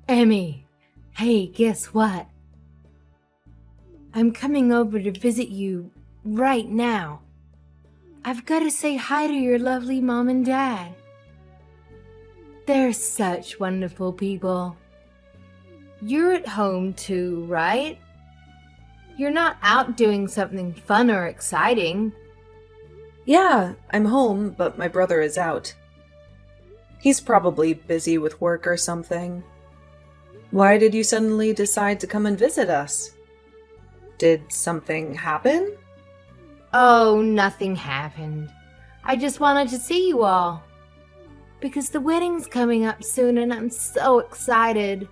Emmy, hey, guess what? I'm coming over to visit you right now. I've got to say hi to your lovely mom and dad. They're such wonderful people. You're at home too, right? You're not out doing something fun or exciting. Yeah, I'm home, but my brother is out. He's probably busy with work or something. Why did you suddenly decide to come and visit us? Did something happen? Oh, nothing happened. I just wanted to see you all. Because the wedding's coming up soon and I'm so excited.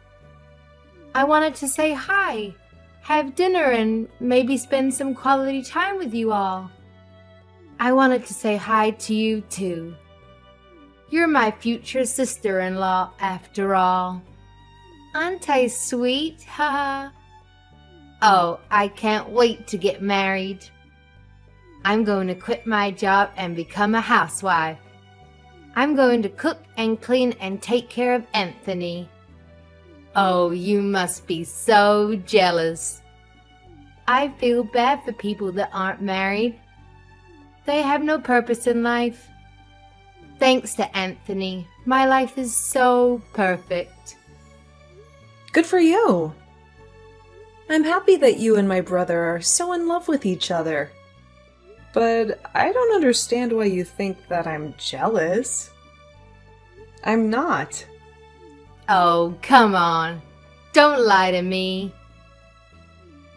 I wanted to say hi, have dinner, and maybe spend some quality time with you all. I wanted to say hi to you too. You're my future sister-in-law after all. Aren't I sweet? Haha. Oh, I can't wait to get married. I'm going to quit my job and become a housewife. I'm going to cook and clean and take care of Anthony. Oh, you must be so jealous. I feel bad for people that aren't married. They have no purpose in life. Thanks to Anthony, my life is so perfect. Good for you. I'm happy that you and my brother are so in love with each other. But I don't understand why you think that I'm jealous. I'm not. Oh, come on. Don't lie to me.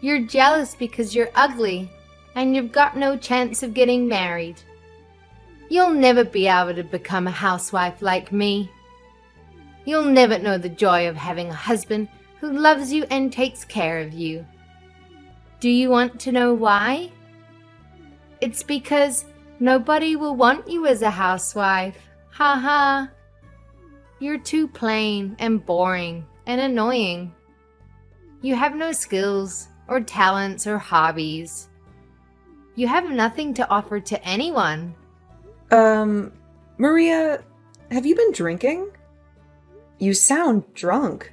You're jealous because you're ugly and you've got no chance of getting married. You'll never be able to become a housewife like me. You'll never know the joy of having a husband who loves you and takes care of you. Do you want to know why? It's because nobody will want you as a housewife. Ha ha. You're too plain and boring and annoying. You have no skills or talents or hobbies. You have nothing to offer to anyone. Maria, have you been drinking? You sound drunk.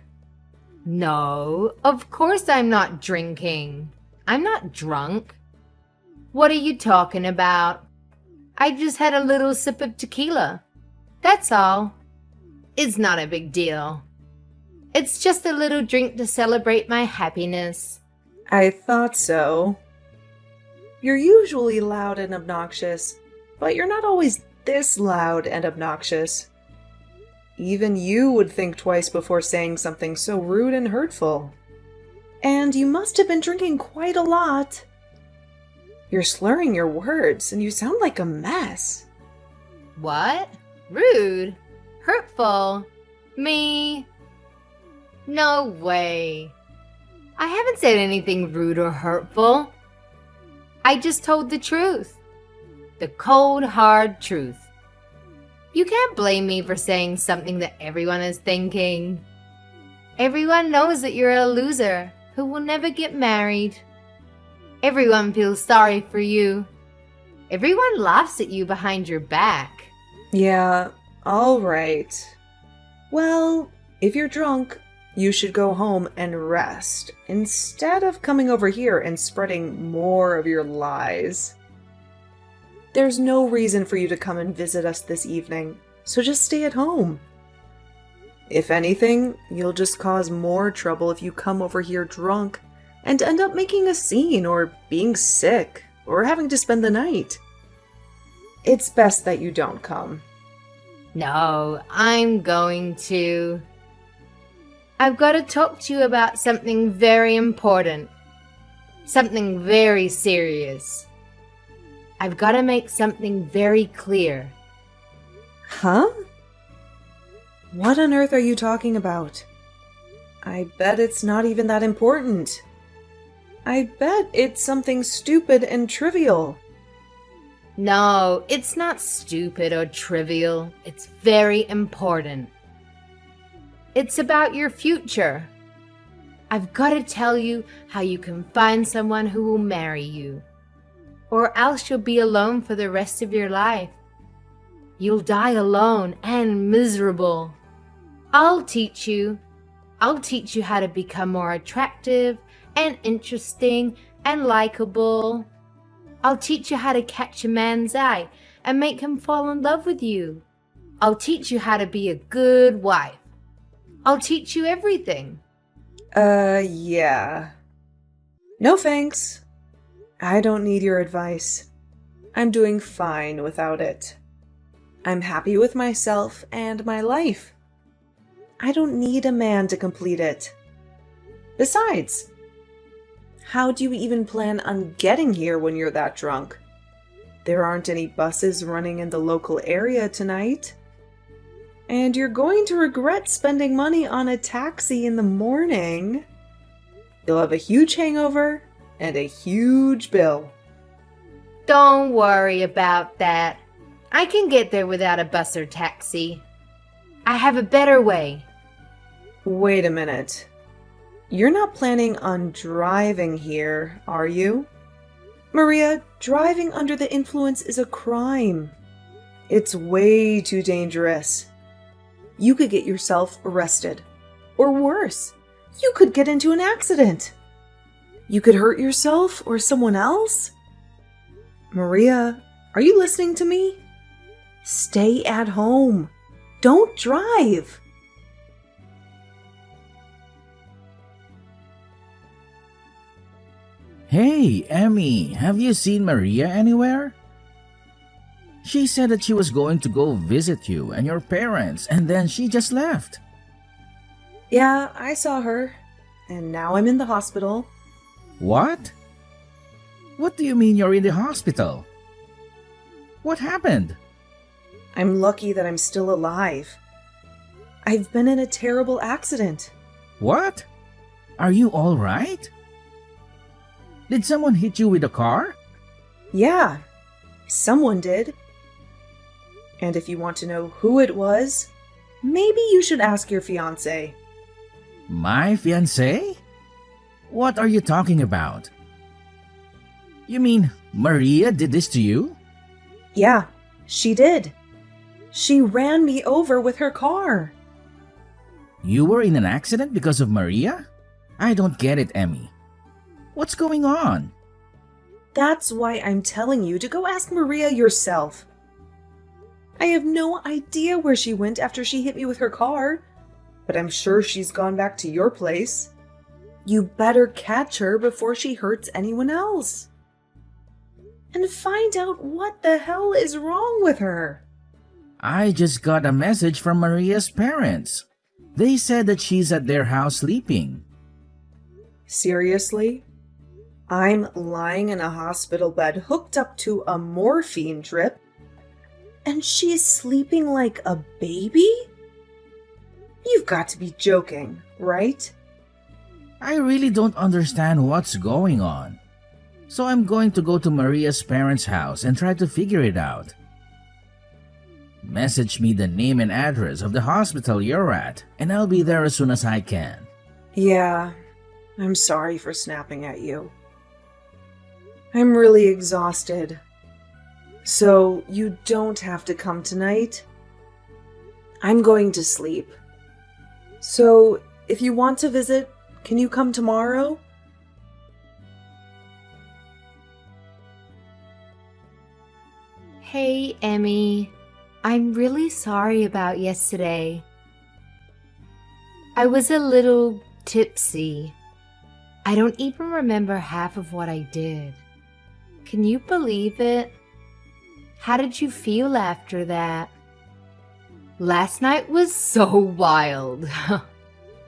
No, of course I'm not drinking. I'm not drunk. What are you talking about? I just had a little sip of tequila. That's all. It's not a big deal. It's just a little drink to celebrate my happiness. I thought so. You're usually loud and obnoxious, but you're not always this loud and obnoxious. Even you would think twice before saying something so rude and hurtful. And you must have been drinking quite a lot. You're slurring your words, and you sound like a mess. What? Rude? Hurtful? Me? No way. I haven't said anything rude or hurtful. I just told the truth. The cold, hard truth. You can't blame me for saying something that everyone is thinking. Everyone knows that you're a loser who will never get married. Everyone feels sorry for you. Everyone laughs at you behind your back. Yeah, all right. Well, if you're drunk, you should go home and rest instead of coming over here and spreading more of your lies. There's no reason for you to come and visit us this evening, so just stay at home. If anything, you'll just cause more trouble if you come over here drunk and end up making a scene or being sick or having to spend the night. It's best that you don't come. No, I'm going to. I've got to talk to you about something very important. Something very serious. I've got to make something very clear. Huh? What on earth are you talking about? I bet it's not even that important. I bet it's something stupid and trivial. No, it's not stupid or trivial. It's very important. It's about your future. I've got to tell you how you can find someone who will marry you. Or else you'll be alone for the rest of your life. You'll die alone and miserable. I'll teach you. I'll teach you how to become more attractive and interesting and likable. I'll teach you how to catch a man's eye and make him fall in love with you. I'll teach you how to be a good wife. I'll teach you everything. Yeah. No thanks. I don't need your advice. I'm doing fine without it. I'm happy with myself and my life. I don't need a man to complete it. Besides, how do you even plan on getting here when you're that drunk? There aren't any buses running in the local area tonight. And you're going to regret spending money on a taxi in the morning. You'll have a huge hangover and a huge bill. Don't worry about that. I can get there without a bus or taxi. I have a better way. Wait a minute. You're not planning on driving here, are you? Maria, driving under the influence is a crime. It's way too dangerous. You could get yourself arrested. Or worse, you could get into an accident. You could hurt yourself or someone else. Maria, are you listening to me? Stay at home. Don't drive. Hey, Emmy, have you seen Maria anywhere? She said that she was going to go visit you and your parents, and then she just left. Yeah, I saw her. And now I'm in the hospital. What? What do you mean you're in the hospital? What happened? I'm lucky that I'm still alive. I've been in a terrible accident. What? Are you all right? Did someone hit you with a car? Yeah, someone did. And if you want to know who it was, maybe you should ask your fiancé. My fiancé? What are you talking about? You mean Maria did this to you? Yeah, she did. She ran me over with her car. You were in an accident because of Maria? I don't get it, Emmy. What's going on? That's why I'm telling you to go ask Maria yourself. I have no idea where she went after she hit me with her car, but I'm sure she's gone back to your place. You better catch her before she hurts anyone else. And find out what the hell is wrong with her. I just got a message from Maria's parents. They said that she's at their house sleeping. Seriously? I'm lying in a hospital bed hooked up to a morphine drip, and she's sleeping like a baby? You've got to be joking, right? I really don't understand what's going on. So I'm going to go to Maria's parents' house and try to figure it out. Message me the name and address of the hospital you're at, and I'll be there as soon as I can. Yeah, I'm sorry for snapping at you. I'm really exhausted. So you don't have to come tonight. I'm going to sleep. So if you want to visit, can you come tomorrow? Hey, Emmy. I'm really sorry about yesterday. I was a little tipsy. I don't even remember half of what I did. Can you believe it? How did you feel after that? Last night was so wild.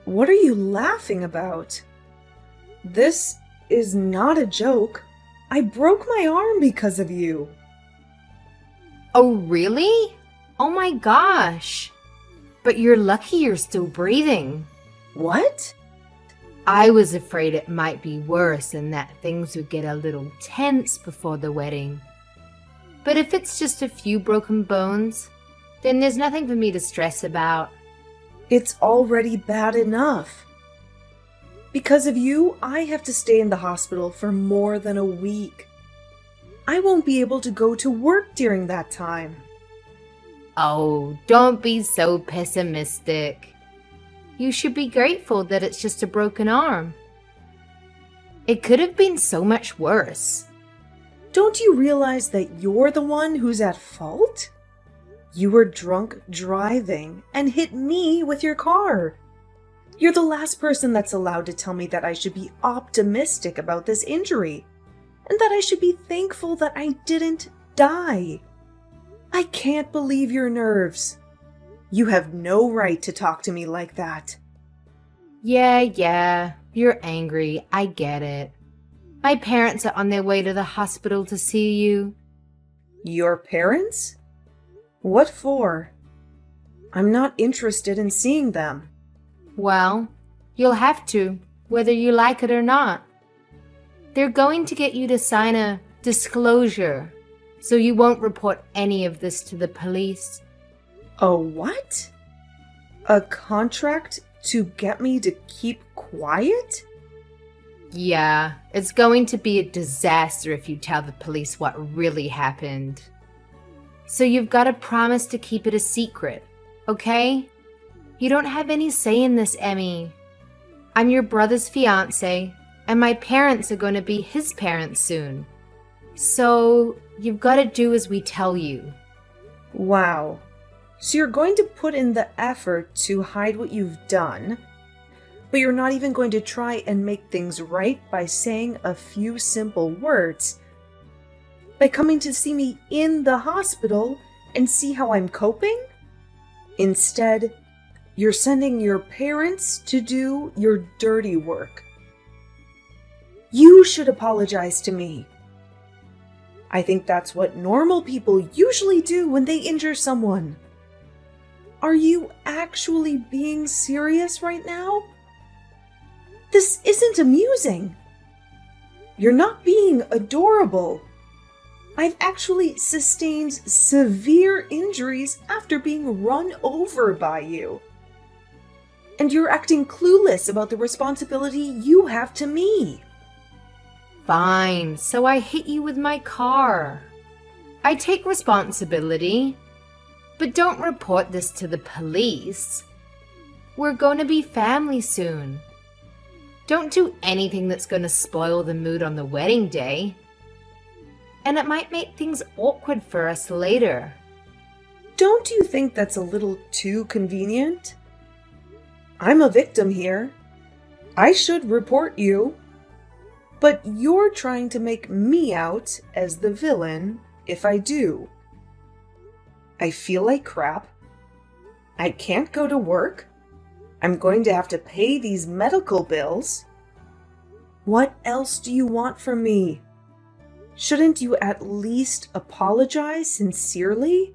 What are you laughing about? This is not a joke. I broke my arm because of you. Oh, really? Oh my gosh. But you're lucky you're still breathing. What? I was afraid it might be worse and that things would get a little tense before the wedding. But if it's just a few broken bones, then there's nothing for me to stress about. It's already bad enough. Because of you, I have to stay in the hospital for more than a week. I won't be able to go to work during that time. Oh, don't be so pessimistic. You should be grateful that it's just a broken arm. It could have been so much worse. Don't you realize that you're the one who's at fault? You were drunk driving and hit me with your car. You're the last person that's allowed to tell me that I should be optimistic about this injury, and that I should be thankful that I didn't die. I can't believe your nerves. You have no right to talk to me like that. Yeah, you're angry. I get it. My parents are on their way to the hospital to see you. Your parents? What for? I'm not interested in seeing them. Well, you'll have to, whether you like it or not. They're going to get you to sign a disclosure, so you won't report any of this to the police. A what? A contract to get me to keep quiet? Yeah, it's going to be a disaster if you tell the police what really happened. So you've got to promise to keep it a secret, okay? You don't have any say in this, Emmy. I'm your brother's fiancée, and my parents are going to be his parents soon. So you've got to do as we tell you. Wow. So you're going to put in the effort to hide what you've done, but you're not even going to try and make things right by saying a few simple words. By coming to see me in the hospital and see how I'm coping? Instead, you're sending your parents to do your dirty work. You should apologize to me. I think that's what normal people usually do when they injure someone. Are you actually being serious right now? This isn't amusing. You're not being adorable. I've actually sustained severe injuries after being run over by you. And you're acting clueless about the responsibility you have to me. Fine, so I hit you with my car. I take responsibility, but don't report this to the police. We're going to be family soon. Don't do anything that's going to spoil the mood on the wedding day. And it might make things awkward for us later. Don't you think that's a little too convenient? I'm a victim here. I should report you. But you're trying to make me out as the villain if I do. I feel like crap. I can't go to work. I'm going to have to pay these medical bills. What else do you want from me? Shouldn't you at least apologize sincerely?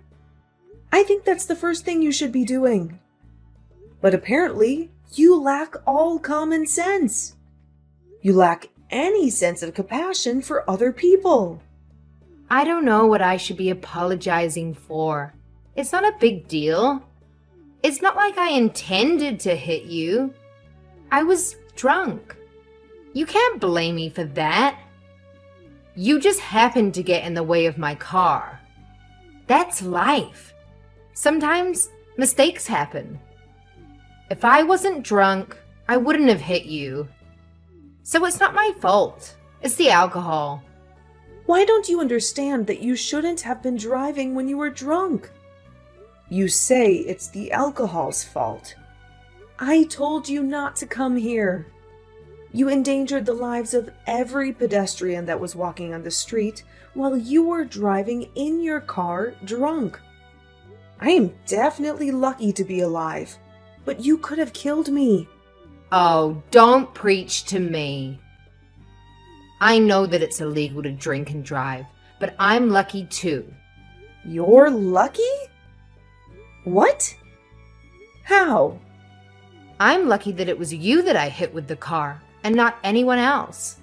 I think that's the first thing you should be doing. But apparently, you lack all common sense. You lack any sense of compassion for other people. I don't know what I should be apologizing for. It's not a big deal. It's not like I intended to hit you. I was drunk. You can't blame me for that. You just happened to get in the way of my car. That's life. Sometimes mistakes happen. If I wasn't drunk, I wouldn't have hit you. So it's not my fault. It's the alcohol. Why don't you understand that you shouldn't have been driving when you were drunk? You say it's the alcohol's fault. I told you not to come here. You endangered the lives of every pedestrian that was walking on the street while you were driving in your car drunk. I am definitely lucky to be alive, but you could have killed me. Oh, don't preach to me. I know that it's illegal to drink and drive, but I'm lucky too. You're lucky? What? How? I'm lucky that it was you that I hit with the car and not anyone else.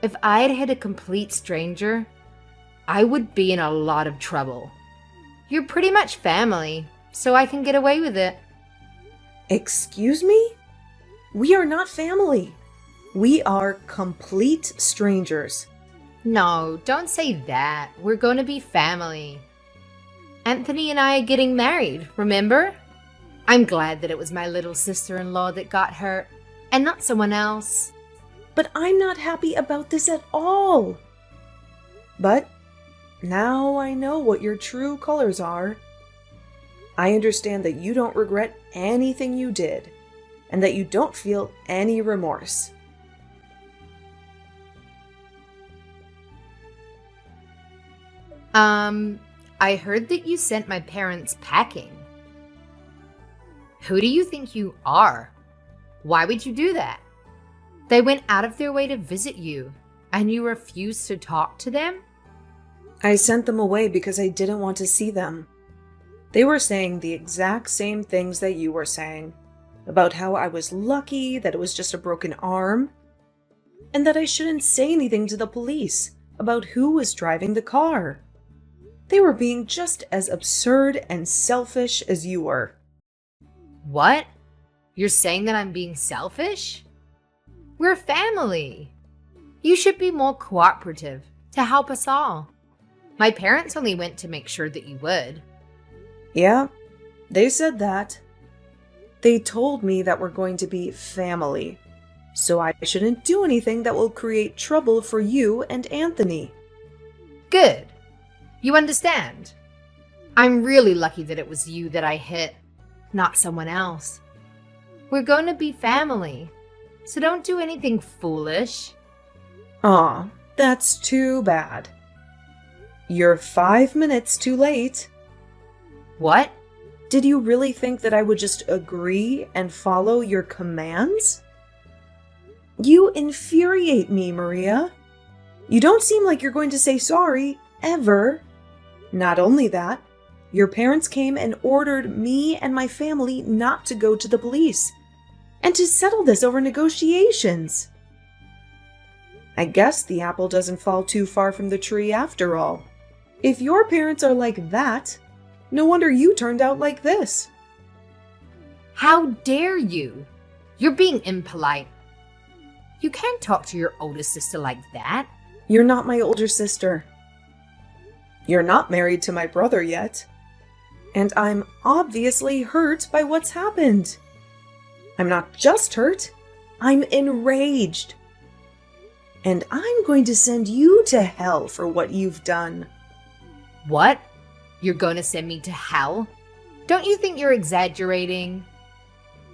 If I had hit a complete stranger, I would be in a lot of trouble. You're pretty much family, so I can get away with it. Excuse me? We are not family. We are complete strangers. No, don't say that. We're going to be family. Anthony and I are getting married, remember? I'm glad that it was my little sister-in-law that got hurt, and not someone else. But I'm not happy about this at all. But now I know what your true colors are. I understand that you don't regret anything you did, and that you don't feel any remorse. I heard that you sent my parents packing. Who do you think you are? Why would you do that? They went out of their way to visit you, and you refused to talk to them? I sent them away because I didn't want to see them. They were saying the exact same things that you were saying, about how I was lucky that it was just a broken arm, and that I shouldn't say anything to the police about who was driving the car. They were being just as absurd and selfish as you were. What? You're saying that I'm being selfish? We're family. You should be more cooperative to help us all. My parents only went to make sure that you would. Yeah, they said that. They told me that we're going to be family, so I shouldn't do anything that will create trouble for you and Anthony. Good. You understand? I'm really lucky that it was you that I hit, not someone else. We're going to be family, so don't do anything foolish. Aw, that's too bad. You're 5 minutes too late. What? Did you really think that I would just agree and follow your commands? You infuriate me, Maria. You don't seem like you're going to say sorry, ever. Not only that, your parents came and ordered me and my family not to go to the police, and to settle this over negotiations. I guess the apple doesn't fall too far from the tree after all. If your parents are like that, no wonder you turned out like this. How dare you? You're being impolite. You can't talk to your older sister like that. You're not my older sister. You're not married to my brother yet. And I'm obviously hurt by what's happened. I'm not just hurt, I'm enraged. And I'm going to send you to hell for what you've done. What? You're going to send me to hell? Don't you think you're exaggerating?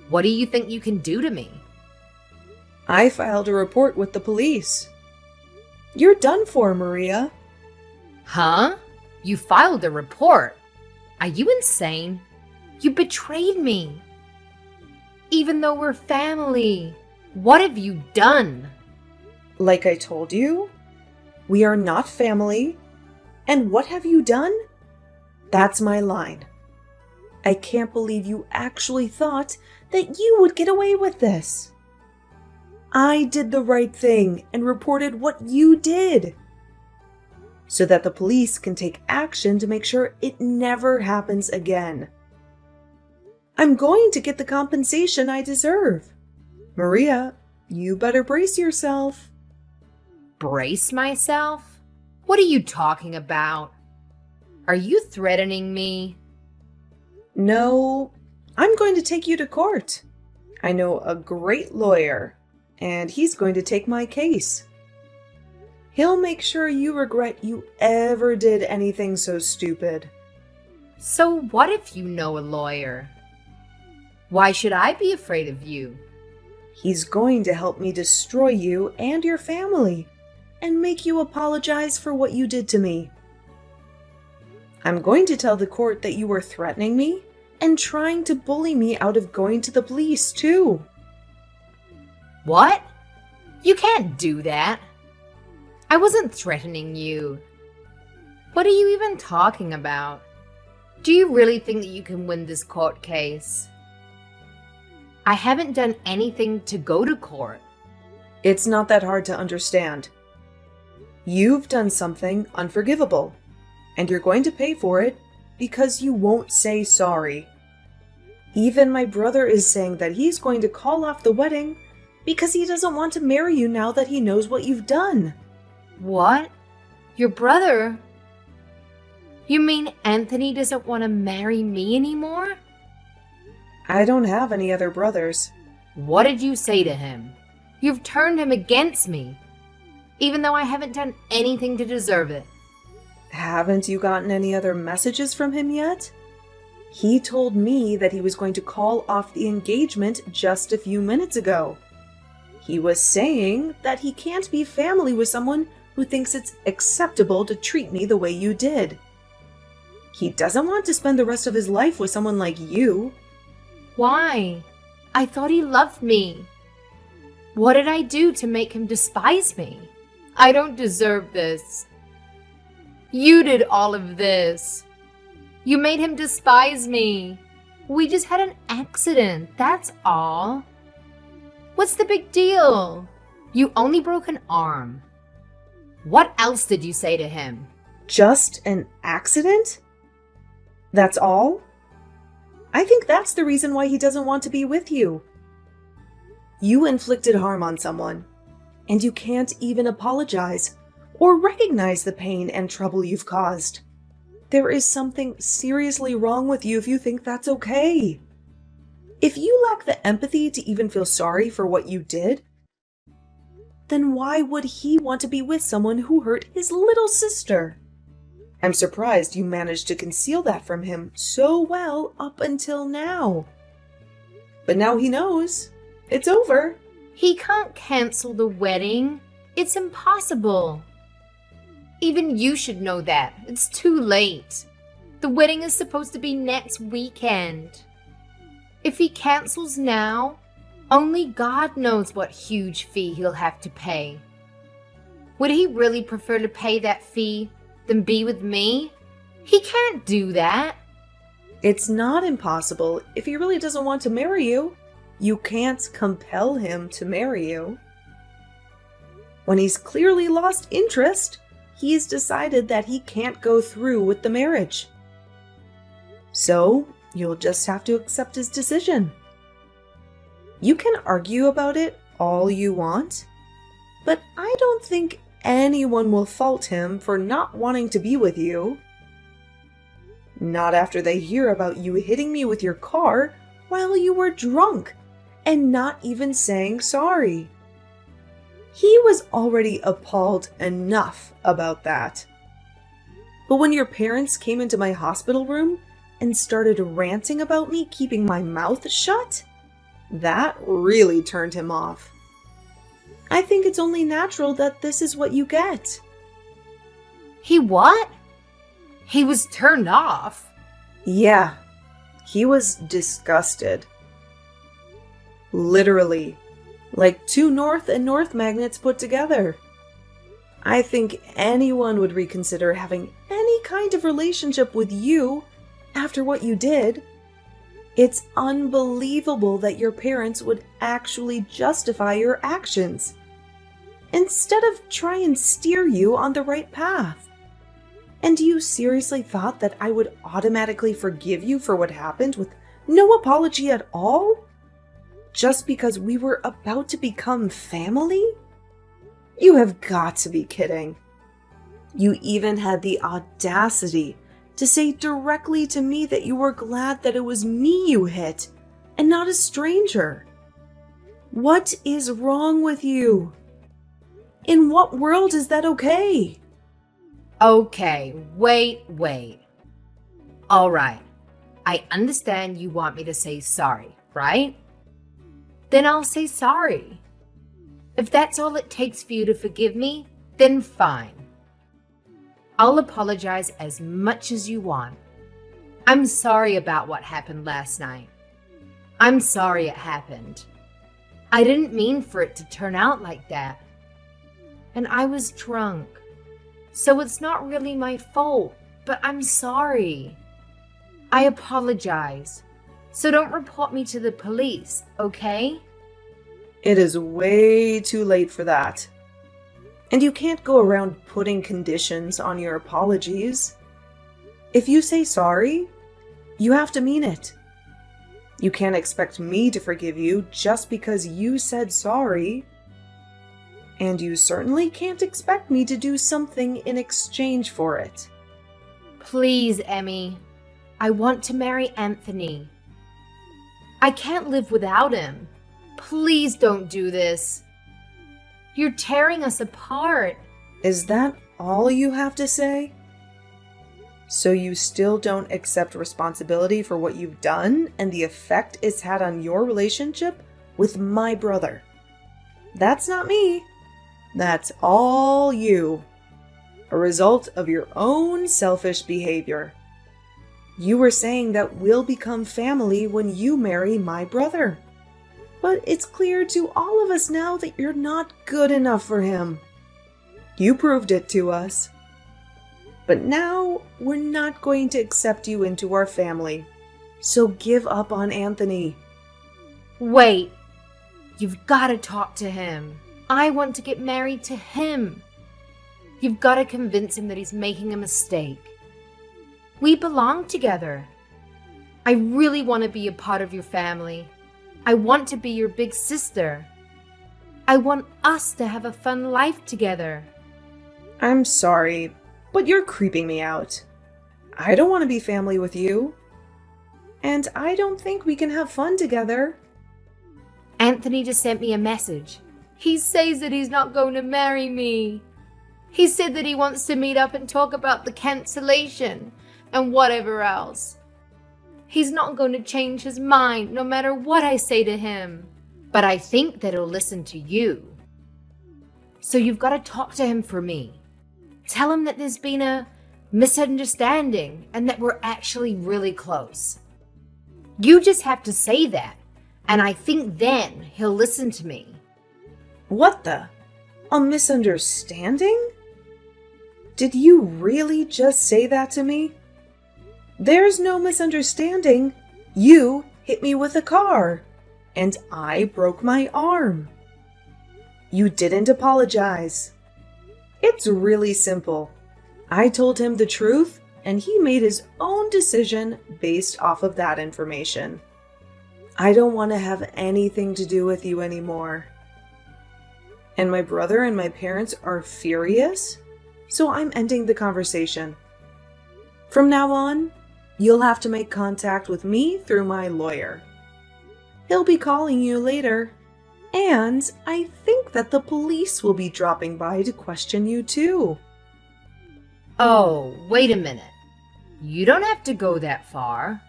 What do you think you can do to me? I filed a report with the police. You're done for, Maria. Huh? You filed a report? Are you insane? You betrayed me. Even though we're family, what have you done? Like I told you, we are not family. And what have you done? That's my line. I can't believe you actually thought that you would get away with this. I did the right thing and reported what you did, so that the police can take action to make sure it never happens again. I'm going to get the compensation I deserve. Maria, you better brace yourself. Brace myself? What are you talking about? Are you threatening me? No, I'm going to take you to court. I know a great lawyer, and he's going to take my case. He'll make sure you regret you ever did anything so stupid. So what if you know a lawyer? Why should I be afraid of you? He's going to help me destroy you and your family, and make you apologize for what you did to me. I'm going to tell the court that you were threatening me and trying to bully me out of going to the police, too. What? You can't do that. I wasn't threatening you. What are you even talking about? Do you really think that you can win this court case? I haven't done anything to go to court. It's not that hard to understand. You've done something unforgivable, and you're going to pay for it because you won't say sorry. Even my brother is saying that he's going to call off the wedding because he doesn't want to marry you now that he knows what you've done. What? Your brother? You mean Anthony doesn't want to marry me anymore? I don't have any other brothers. What did you say to him? You've turned him against me, even though I haven't done anything to deserve it. Haven't you gotten any other messages from him yet? He told me that he was going to call off the engagement just a few minutes ago. He was saying that he can't be family with someone who thinks it's acceptable to treat me the way you did. He doesn't want to spend the rest of his life with someone like you. Why? I thought he loved me. What did I do to make him despise me? I don't deserve this. You did all of this. You made him despise me. We just had an accident, that's all. What's the big deal? You only broke an arm. What else did you say to him? Just an accident? That's all? I think that's the reason why he doesn't want to be with you. You inflicted harm on someone, and you can't even apologize or recognize the pain and trouble you've caused. There is something seriously wrong with you if you think that's okay. If you lack the empathy to even feel sorry for what you did, then why would he want to be with someone who hurt his little sister? I'm surprised you managed to conceal that from him so well up until now. But now he knows. It's over. He can't cancel the wedding. It's impossible. Even you should know that. It's too late. The wedding is supposed to be next weekend. If he cancels now, only God knows what huge fee he'll have to pay. Would he really prefer to pay that fee than be with me? He can't do that. It's not impossible if he really doesn't want to marry you. You can't compel him to marry you. When he's clearly lost interest, he's decided that he can't go through with the marriage. So, you'll just have to accept his decision. You can argue about it all you want, but I don't think anyone will fault him for not wanting to be with you. Not after they hear about you hitting me with your car while you were drunk and not even saying sorry. He was already appalled enough about that. But when your parents came into my hospital room and started ranting about me keeping my mouth shut, that really turned him off. I think it's only natural that this is what you get. He what? He was turned off. Yeah, he was disgusted. Literally, like two north and north magnets put together. I think anyone would reconsider having any kind of relationship with you after what you did. It's unbelievable that your parents would actually justify your actions instead of try and steer you on the right path. And you seriously thought that I would automatically forgive you for what happened with no apology at all? Just because we were about to become family? You have got to be kidding. You even had the audacity to say directly to me that you were glad that it was me you hit and not a stranger. What is wrong with you? In what world is that okay? Okay, wait. All right, I understand you want me to say sorry, right? Then I'll say sorry. If that's all it takes for you to forgive me, then fine. I'll apologize as much as you want. I'm sorry about what happened last night. I'm sorry it happened. I didn't mean for it to turn out like that. And I was drunk. So it's not really my fault, but I'm sorry. I apologize. So don't report me to the police, okay? It is way too late for that. And you can't go around putting conditions on your apologies. If you say sorry, you have to mean it. You can't expect me to forgive you just because you said sorry. And you certainly can't expect me to do something in exchange for it. Please, Emmy. I want to marry Anthony. I can't live without him. Please don't do this. You're tearing us apart. Is that all you have to say? So you still don't accept responsibility for what you've done and the effect it's had on your relationship with my brother? That's not me. That's all you. A result of your own selfish behavior. You were saying that we'll become family when you marry my brother. But it's clear to all of us now that you're not good enough for him. You proved it to us. But now we're not going to accept you into our family. So give up on Anthony. Wait. You've got to talk to him. I want to get married to him. You've got to convince him that he's making a mistake. We belong together. I really want to be a part of your family. I want to be your big sister. I want us to have a fun life together. I'm sorry, but you're creeping me out. I don't want to be family with you. And I don't think we can have fun together. Anthony just sent me a message. He says that he's not going to marry me. He said that he wants to meet up and talk about the cancellation and whatever else. He's not going to change his mind no matter what I say to him. But I think that he'll listen to you. So you've got to talk to him for me. Tell him that there's been a misunderstanding and that we're actually really close. You just have to say that, and I think then he'll listen to me. What the? A misunderstanding? Did you really just say that to me? There's no misunderstanding. You hit me with a car, and I broke my arm. You didn't apologize. It's really simple. I told him the truth, and he made his own decision based off of that information. I don't want to have anything to do with you anymore. And my brother and my parents are furious, so I'm ending the conversation. From now on, you'll have to make contact with me through my lawyer. He'll be calling you later, and I think that the police will be dropping by to question you too. Oh, wait a minute. You don't have to go that far.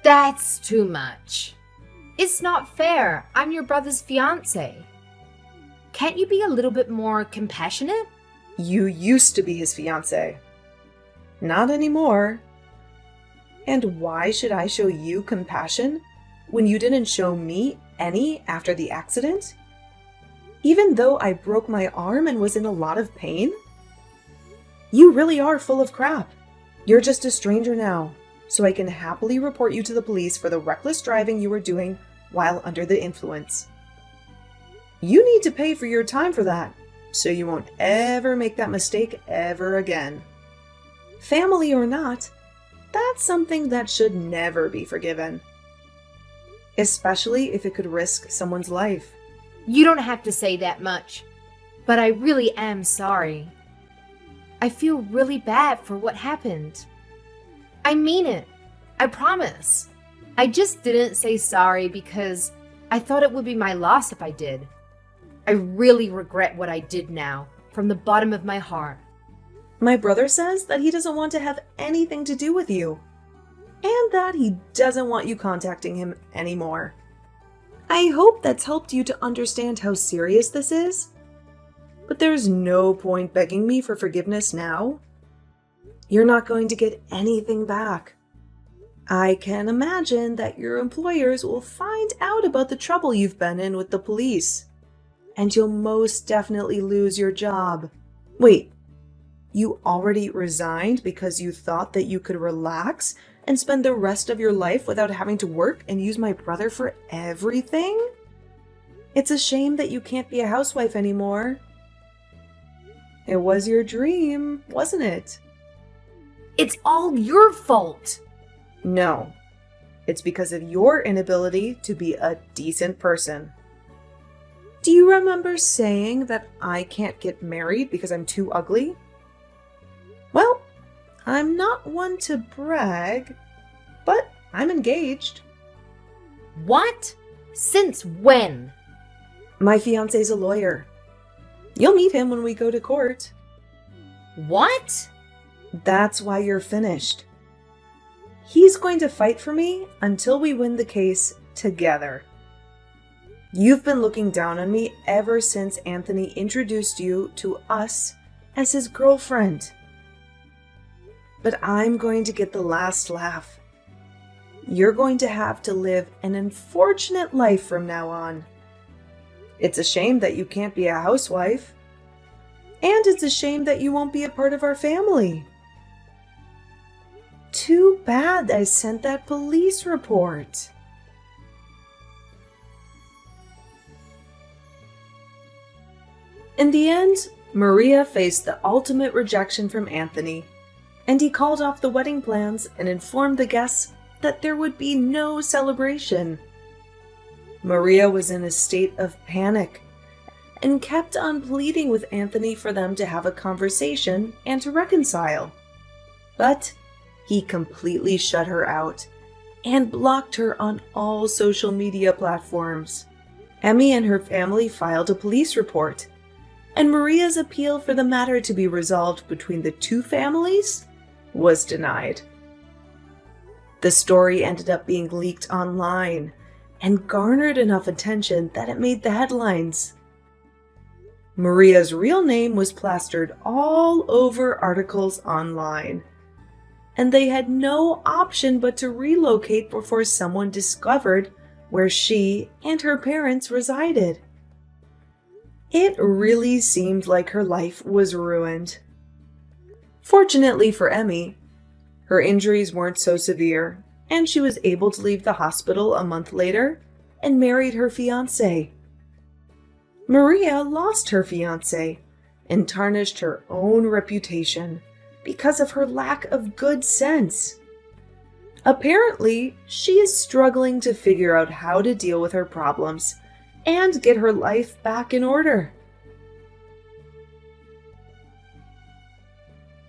That's too much. It's not fair. I'm your brother's fiancée. Can't you be a little bit more compassionate? You used to be his fiancée. Not anymore. And why should I show you compassion when you didn't show me any after the accident? Even though I broke my arm and was in a lot of pain? You really are full of crap. You're just a stranger now, so I can happily report you to the police for the reckless driving you were doing while under the influence. You need to pay for your time for that, so you won't ever make that mistake ever again. Family or not, that's something that should never be forgiven. Especially if it could risk someone's life. You don't have to say that much, but I really am sorry. I feel really bad for what happened. I mean it. I promise. I just didn't say sorry because I thought it would be my loss if I did. I really regret what I did now, from the bottom of my heart. My brother says that he doesn't want to have anything to do with you, and that he doesn't want you contacting him anymore. I hope that's helped you to understand how serious this is, but there's no point begging me for forgiveness now. You're not going to get anything back. I can imagine that your employers will find out about the trouble you've been in with the police, and you'll most definitely lose your job. Wait, you already resigned because you thought that you could relax and spend the rest of your life without having to work and use my brother for everything? It's a shame that you can't be a housewife anymore. It was your dream, wasn't it? It's all your fault. No, it's because of your inability to be a decent person. Do you remember saying that I can't get married because I'm too ugly? Well, I'm not one to brag, but I'm engaged. What? Since when? My fiancé's a lawyer. You'll meet him when we go to court. What? That's why you're finished. He's going to fight for me until we win the case together. You've been looking down on me ever since Anthony introduced you to us as his girlfriend. But I'm going to get the last laugh. You're going to have to live an unfortunate life from now on. It's a shame that you can't be a housewife. And it's a shame that you won't be a part of our family. Too bad I sent that police report. In the end, Maria faced the ultimate rejection from Anthony, and he called off the wedding plans and informed the guests that there would be no celebration. Maria was in a state of panic and kept on pleading with Anthony for them to have a conversation and to reconcile. But he completely shut her out and blocked her on all social media platforms. Emmy and her family filed a police report, and Maria's appeal for the matter to be resolved between the two families was denied. The story ended up being leaked online and garnered enough attention that it made the headlines. Maria's real name was plastered all over articles online, and they had no option but to relocate before someone discovered where she and her parents resided. It really seemed like her life was ruined. Fortunately for Emmy, her injuries weren't so severe, and she was able to leave the hospital a month later and married her fiancé. Maria lost her fiancé and tarnished her own reputation because of her lack of good sense. Apparently, she is struggling to figure out how to deal with her problems and get her life back in order.